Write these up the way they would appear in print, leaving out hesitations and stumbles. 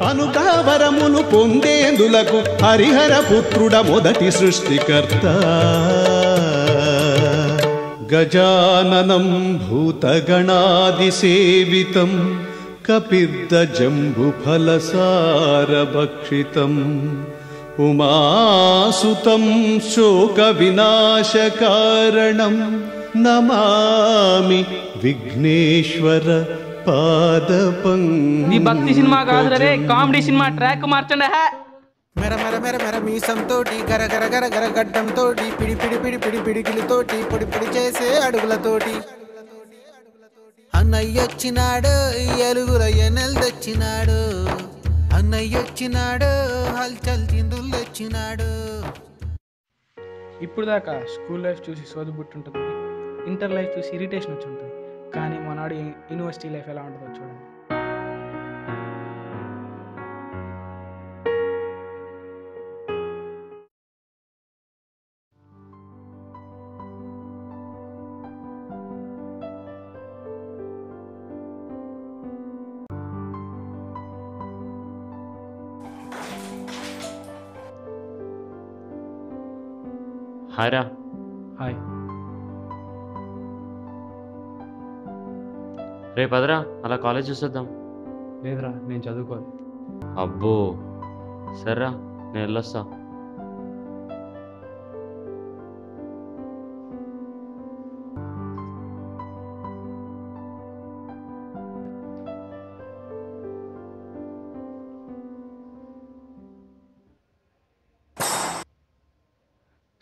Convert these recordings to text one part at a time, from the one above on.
అనుతావరములు పొందేందులకు హరిహర పుత్రుడ మొదటి సృష్టికర్త. గజాననం భూతగణాది సేవితం కపిర్దజంబుఫలసారభక్షితం ఉమాసుతం శోక వినాశకారణం నమామి విఘ్నేశ్వర పాదపంకజం. నీ భక్తి సినిమా కాదు రే, కామెడీ సినిమా. ట్రాక్ మార్చండి. మెర మెర మెర మెర మీసంతోటి గర గర గర గర గడ్డంతోటి పిడి పిడి పిడి పిడి పిడికిలతోటి పొడి పొడి చేసే అడుగులతోటి అన్నయ్యొచ్చినాడు, ఎలుగుల ఎనెల్ తెచ్చినాడు. అన్నయ్యొచ్చినాడు, హల్చల్ చిందులు తెచ్చినాడు. ఇప్పుడు దాకా స్కూల్ లైఫ్ చూసి సోదిబుట్టుంటుంది, ఇంటర్ లైఫ్ చూసి ఇరిటేషన్ వచ్చి ఉంటుంది. కానీ మొన్నటి యూనివర్సిటీ లైఫ్ ఎలా ఉంటుందో చూడండి. హాయ్ రా. హాయ్. రేపు అదరా అలా కాలేజ్ చూసేద్దాం. లేదురా, నేను చదువుకోవాలి. అబ్బో సర్రా, నేను వెళ్ళొస్తా.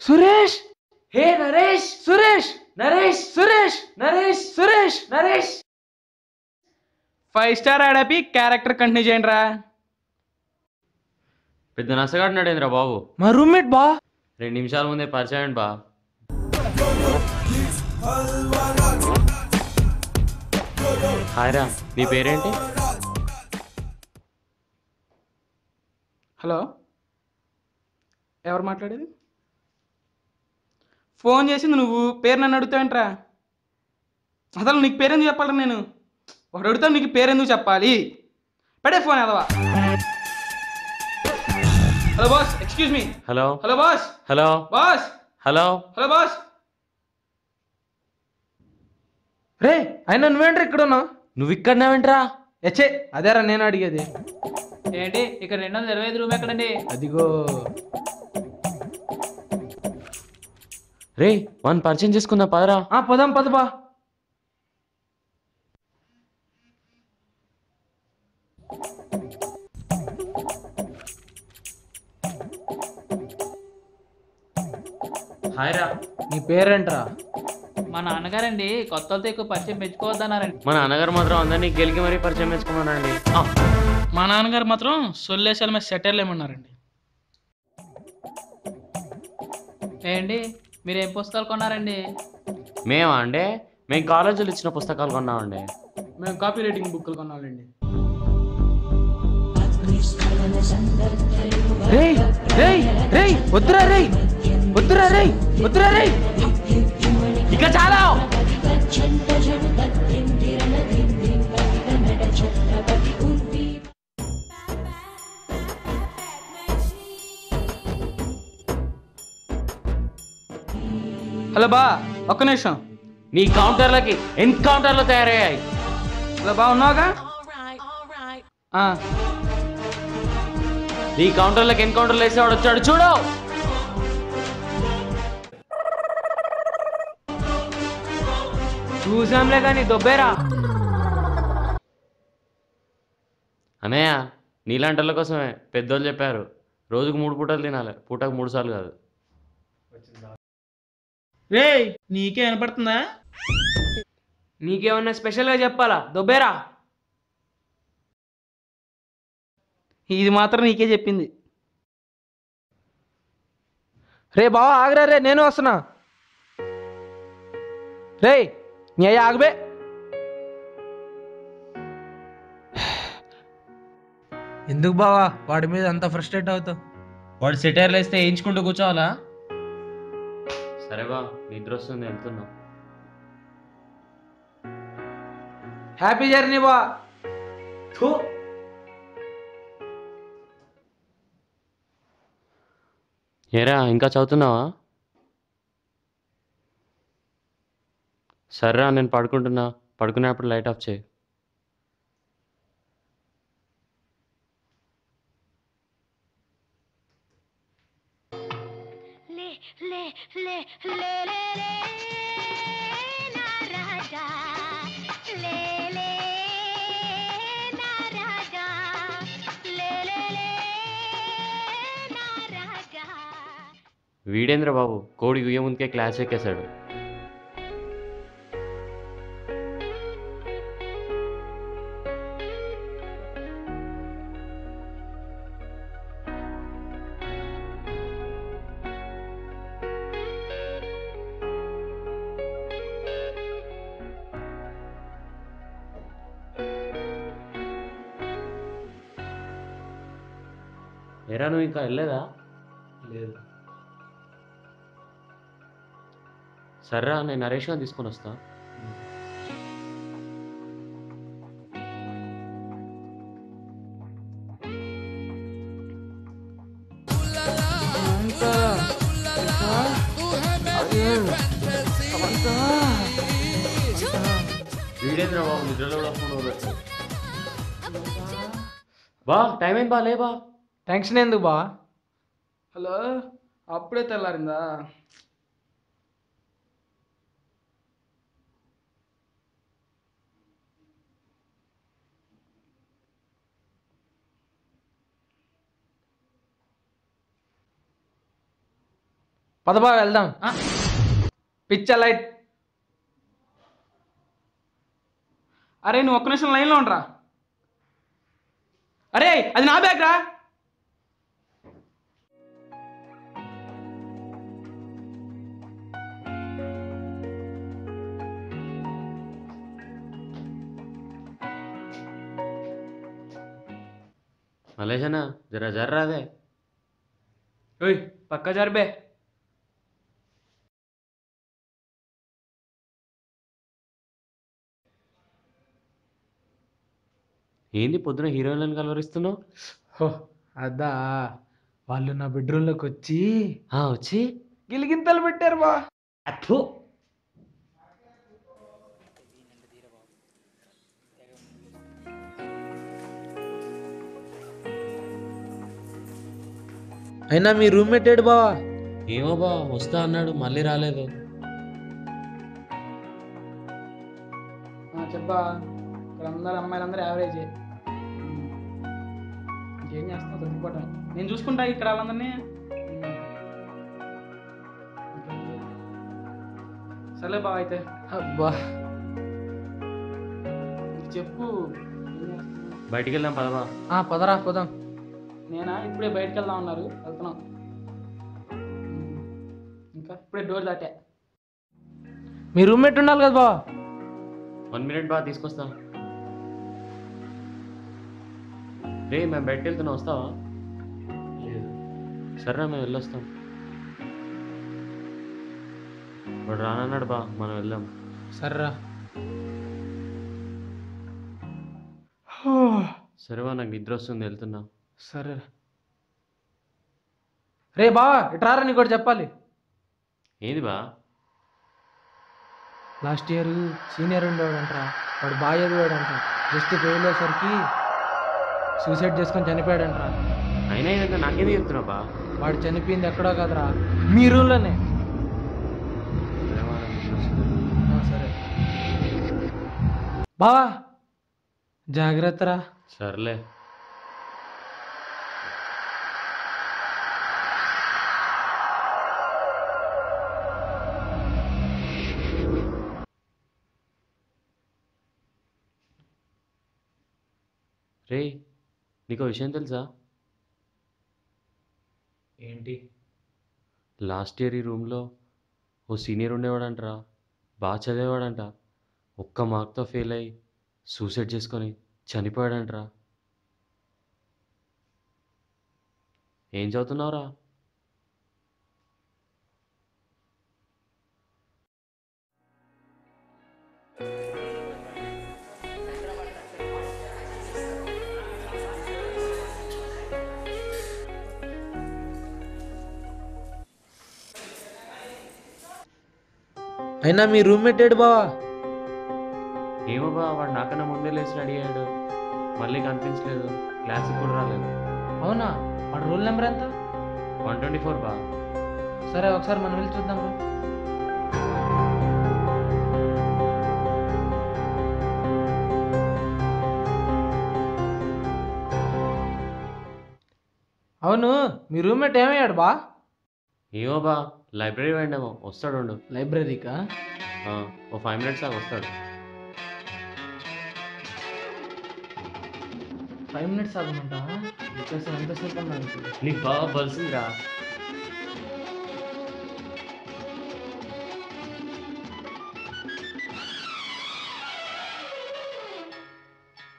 సురేష్, హే నరేష్, సురేష్, నరేష్, సురేష్, నరేష్, సురేష్, నరేష్. 5 స్టార్ ఆడపి క్యారెక్టర్ కంటిన్యూ చేయండి రా. పెద్ద నసగాడినాడేంద్రా బాబు. మా రూమ్మేట్ బా. 2 నిమిషాల ముందే పరిచయం బా. హాయ్ రా, నీ పేరేంటి? హలో, ఎవరు మాట్లాడేది? ఫోన్ చేసింది నువ్వు, పేరు నన్ను అడుగుతావేంట్రా? అసలు నీకు పేరెందుకు చెప్పాలి? నేను ఒకటి అడుగుతాను, నీకు పేరెందుకు చెప్పాలి? పడే ఫోన్ ఎదవా. Hello boss, excuse me. Hello hello boss. Hello boss. Hello hello boss. రే అయినా నువ్వేంట్రా ఇక్కడ ఉన్నావు? నువ్వు ఇక్కడనే వెంట్రా? ఎచ్చే అదేరా నేను అడిగేది. ఏంటి ఇక్కడ 225 రూమ్ ఎక్కడండి? అదిగో. రే వన్ పరిచయం చేసుకుందాం పదరా. పదాం పదబా. హాయ్ రా. నీ పేరేంట్రా? మా నాన్నగారండి కొత్త వాళ్ళతో ఎక్కువ పరిచయం పెంచుకోవద్దన్నారండి. మా నాన్నగారు మాత్రం అందరినీ గెలికి మరీ పరిచయం చేసుకున్నానండి. మా నాన్నగారు మాత్రం సొల్లేసాల మీద సెటర్లు ఏమన్నారండి. ఏంటి మీరేం పుస్తకాలు కొన్నారండి? మేమా అండి? మేము కాలేజీలో ఇచ్చిన పుస్తకాలు కొన్నామండి. మేము కాపీ రైటింగ్ బుక్లు కొనాలండి. రేయ్ రేయ్ రేయ్ వద్దురా రేయ్, వద్దురా రేయ్, వద్దురా రేయ్. ఇక చాలా. హలో బా, ఒక్క నిమిషం. నీ కౌంటర్లకి ఎన్కౌంటర్లు తయారయ్యాయి. హలో బా, ఉన్నావుగా? నీ కౌంటర్లకు ఎన్కౌంటర్లు వేసేవాడు వచ్చాడు చూడు. చూసాంలే కానీ దొబ్బేరా. అన్నయ్య నీలాంటల కోసమే పెద్దోళ్ళు చెప్పారు, రోజుకు 3 పూటలు తినాలి, పూటకు 3 సార్లు కాదు. రేయ్ నీకే వినపడుతుందా? నీకేమన్నా స్పెషల్గా చెప్పాలా? దొబ్బేరా. ఇది మాత్రం నీకే చెప్పింది. రే బావా ఆగరా, రే నేను వస్తున్నా. రే నీ అయ్య ఆగబే. ఎందుకు బావా వాడి మీద అంత ఫ్రస్ట్రేట్ అవుతావు? వాడు సెటైర్లు వేస్తే వేయించుకుంటూ కూర్చోవాలా? సరే బా, నిద్ర వస్తుంది, వెళ్తున్నా. హ్యాపీ జర్నీ బా. ఏరా ఇంకా చదువుతున్నావా? సరేరా నేను పడుకుంటున్నా. పడుకునేప్పుడు లైట్ ఆఫ్ చేయి. ले ले ले ले ले ले ना राजा ले ले ना राजा ले ले ले ना राजा వీడేంద్ర బాబు కోడి గుయ్య ముందుకే క్లాస్ ఎక్కేశాడు. ఏరా నువ్వు ఇంకా వెళ్ళలేదా? లేదు. సర్రా నేను నరేష్ గారిని తీసుకొని వస్తా. వీడేంద్ర బాబు నిద్రలో కూడా ఫోన్ వదలట్లేదు. బా టైం అయింది బా లే బా. టెన్షన్ ఎందుకు బా? హలో, అప్పుడే తెల్లారిందా? పదబా వెళ్దాం. Picture light. అరే నువ్వు ఒక్క నిమిషం లైన్లో ఉండరా. అరే అది నా బ్యాగ్ రా. మలేషనా జరా జర్రాదే. ఓయ్ పక్క జర్బే. ఏంది పొద్దున హీరోయిన్లను కలవరిస్తున్నావు? హో అదా, వాళ్ళు నా బెడ్రూమ్లోకి వచ్చి వచ్చి గిలిగింతలు పెట్టారు బా. అప్పు అయినా మీ రూమ్మేట్ ఏడు బావా? ఏమో బా వస్తా అన్నాడు మళ్ళీ రాలేదు. చెప్పా, ఇక్కడ అందరు అమ్మాయిలందరూ యావరేజే. ఇంకేం చేస్తావు, చదువుకోవటం. నేను చూసుకుంటా ఇక్కడ వాళ్ళందరినీ. సరే బావ అయితే. అబ్బా చెప్పు. బయటికి వెళ్దాం పదవా. పదరా పోదాం. నేనా ఇప్పుడే బయటకు వెళ్దాం అన్నారు, వెళ్తున్నాం. ఇంకా ఇప్పుడే డోర్ దాటా. మీ రూమ్మేట్ ఉండాలి కదా బావ? 1 మినిట్ బా తీసుకొస్తా. రే మేము బయటకు వెళ్తున్నా, వస్తావా? సరేరా మేము వెళ్ళొస్తాం. వాడు రానన్నాడు బా, మనం వెళ్దాం. సర్రా. సరేవా నాకు నిద్ర వస్తుంది, వెళ్తున్నా. సరే రే బావా ఇట్రారా, నీకు ఒకటి చెప్పాలి. ఏంది బా? లాస్ట్ ఇయర్ సీనియర్ ఉండేవాడంటరా, వాడు బాగా చదివాడంట. జస్ట్ ఫెయిల్ అయ్యేసరికి సూసైడ్ చేసుకొని చనిపోయాడంటరా. అయినా ఇదంతా నాకేంది చెప్తున్నావు బా? వాడు చనిపోయింది ఎక్కడో కదరా, మీ రూమ్లోనే. సరేవా నాకు నిద్ర వస్తుంది. సరే బావా జాగ్రత్తరా. సర్లే. రే నీకు విషయం తెలుసా? ఏంటి? లాస్ట్ ఇయర్ ఈ రూమ్లో ఓ సీనియర్ ఉండేవాడంటరా, బాగా చదివేవాడంట. ఒక్క మార్క్తో ఫెయిల్ అయ్యి సూసైడ్ చేసుకొని చనిపోయాడంటరా. ఏం చదువుతున్నావురా? అయినా మీ రూమ్మేట్ ఏడు బావా? ఏమో బా, వాడు నాకన్నా ముందే లేచి రెడీ అయ్యాడు, మళ్ళీ కనిపించలేదు, క్లాస్కి కూడా రాలేదు. అవునా? వాడు రోల్ నెంబర్ ఎంత? 124 బా. సరే ఒకసారి మనం వెళ్ళి చూద్దాం రా. అవును, మీ రూమ్మేట్ ఏమయ్యాడు బా? ఏమో బా, లైబ్రరీ పోయిండేమో, వస్తాడు ఉండు. లైబ్రరీకా? ఓ 5 minutes దాకా వస్తాడు. 5 minutes ఆగమంటావా? మీకోసం ఎంతసేపు అన్నాను. నీకు బాగా బలిసిందిరా.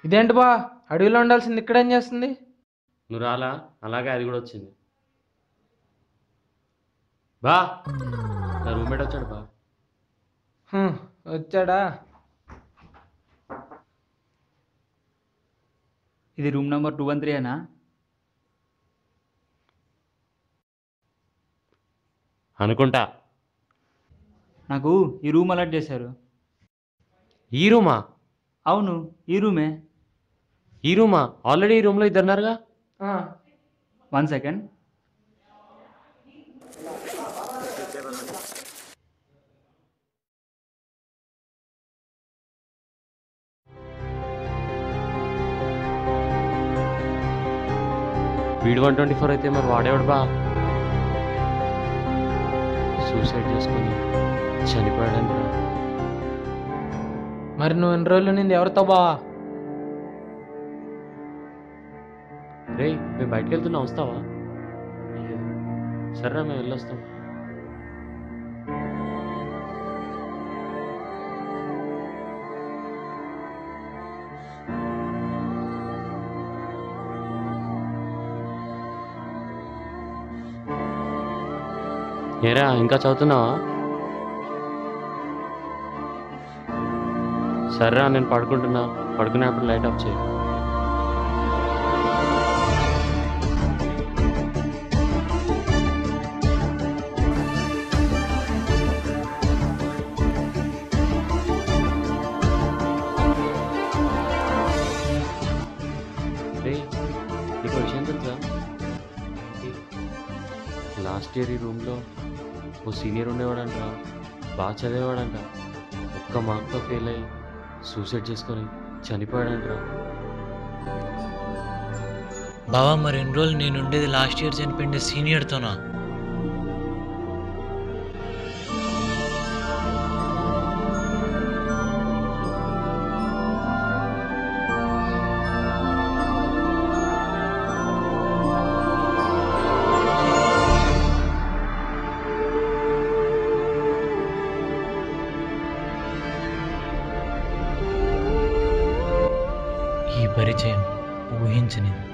ఇదేంటి బా, అడవిలో ఉండాల్సింది ఇక్కడేం చేస్తుంది? నువ్వు రాలా, అలాగే అది కూడా వచ్చింది. బా, నా రూమ్మేట్ వచ్చాడు బా. వచ్చాడా? ఇది రూమ్ నెంబర్ 213 అనా? అనుకుంటా. నాకు ఈ రూమ్ అలాట్ చేశారు. ఈ రూమా? అవును, ఈ రూమే. ఈ రూమా? ఆల్రెడీ ఈ రూమ్లో ఇద్దరున్నారుగా. 1 second. వీడు 124 అయితే మరి వాడేవాడు బా? సూసైడ్ చేసుకొని చనిపోయాడంట. మరి నువ్వు ఎన్ని రోజులు నింది ఎవరితో బావా? రే, మేము బయటకు వెళ్తున్నా, వస్తావా? సరేరా, మేము వెళ్ళొస్తాం. ఏరా, ఇంకా చదువుతున్నావా? సరేరా, నేను పడుకుంటున్నా, పడుకునేప్పుడు లైట్ ఆఫ్ చేయి. రే, నీకు విషయం తెలుసా? లాస్ట్ ఇయర్ ఈ రూమ్లో ఓ సీనియర్ ఉండేవాడంట, బాగా చదివేవాడంట, ఒక్క మార్క్తో ఫెయిల్ అయ్యి సూసైడ్ చేసుకొని చనిపోయాడంట. బావా, మరి ఎన్ని రోజులు నేను ఉండేది లాస్ట్ ఇయర్ చనిపోయిండే సీనియర్తోనా? ఈ పరిచయం ఊహించనిది.